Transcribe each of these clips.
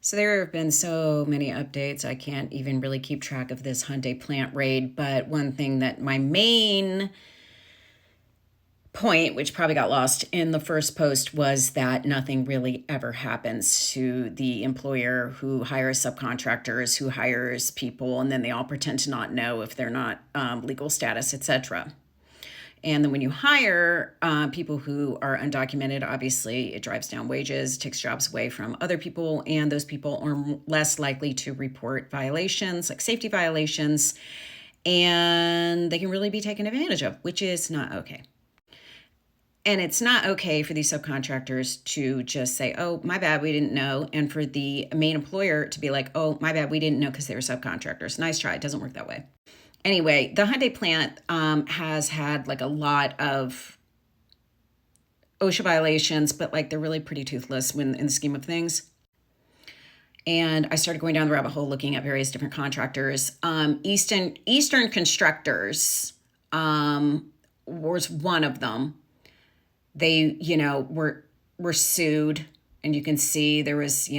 So there have been so many updates. I can't even really keep track of this Hyundai plant raid. But one thing that my main point, which probably got lost in the first post, was that nothing really ever happens to the employer who hires subcontractors, who hires people, and then they all pretend to not know if they're not legal status, etc. And then when you hire people who are undocumented, obviously it drives down wages, takes jobs away from other people, and those people are less likely to report violations, like safety violations, and they can really be taken advantage of, which is not okay. And it's not okay for these subcontractors to just say, oh, my bad, we didn't know. And for the main employer to be like, oh, my bad, we didn't know because they were subcontractors. Nice try. It doesn't work that way. Anyway, the Hyundai plant has had like a lot of OSHA violations, but like they're really pretty toothless when in the scheme of things. And I started going down the rabbit hole looking at various different contractors. Eastern Constructors was one of them. They, were sued, and you can see there was,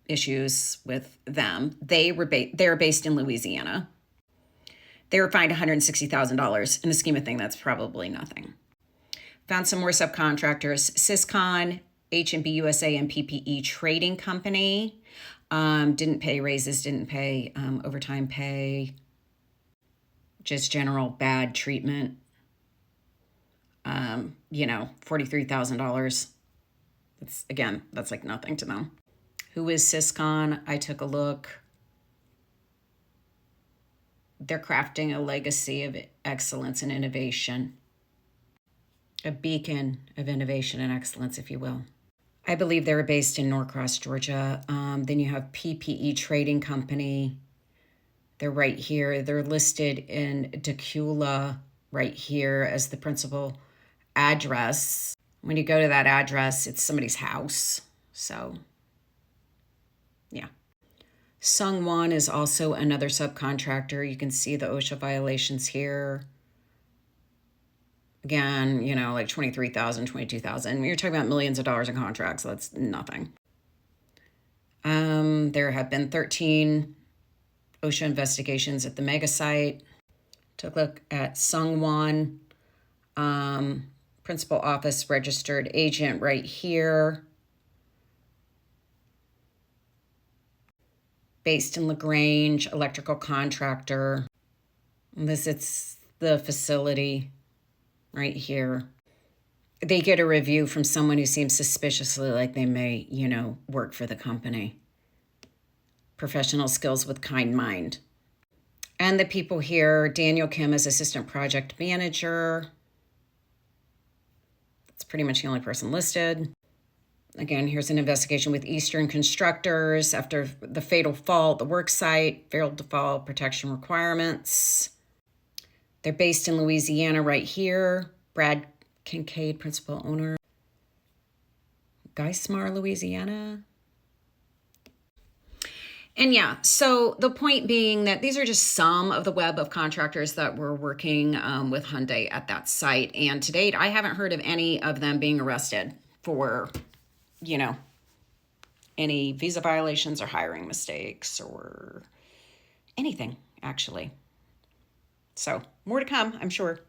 issues with them. They're based in Louisiana. They were fined $160,000. In the scheme of things, that's probably nothing. Found some more subcontractors. Syscon, H&B USA, and PPE Trading Company. Didn't pay raises, didn't pay overtime pay. Just general bad treatment. $43,000. That's like nothing to them. Who is Syscon? I took a look. They're crafting a legacy of excellence and innovation. A beacon of innovation and excellence, if you will. I believe they were based in Norcross, Georgia. Then you have PPE Trading Company. They're right here. They're listed in Decula right here as the principal address. When you go to that address, it's somebody's house. So, yeah. Sungwon is also another subcontractor. You can see the OSHA violations here. Again, like $23,000, $22,000. You're talking about millions of dollars in contracts. So that's nothing. There have been 13 OSHA investigations at the mega site. Took a look at Sungwon. Principal office registered agent right here. Based in LaGrange, electrical contractor. It's the facility right here. They get a review from someone who seems suspiciously like they may, work for the company. Professional skills with kind mind. And the people here, Daniel Kim is assistant project manager. That's pretty much the only person listed. Again, here's an investigation with Eastern Constructors after the fatal fall at the work site, failed to follow protection requirements. They're based in Louisiana right here. Brad Kincaid, principal owner. Geismar, Louisiana. And yeah, so the point being that these are just some of the web of contractors that were working with Hyundai at that site. And to date, I haven't heard of any of them being arrested for, any visa violations or hiring mistakes or anything, actually. So more to come, I'm sure.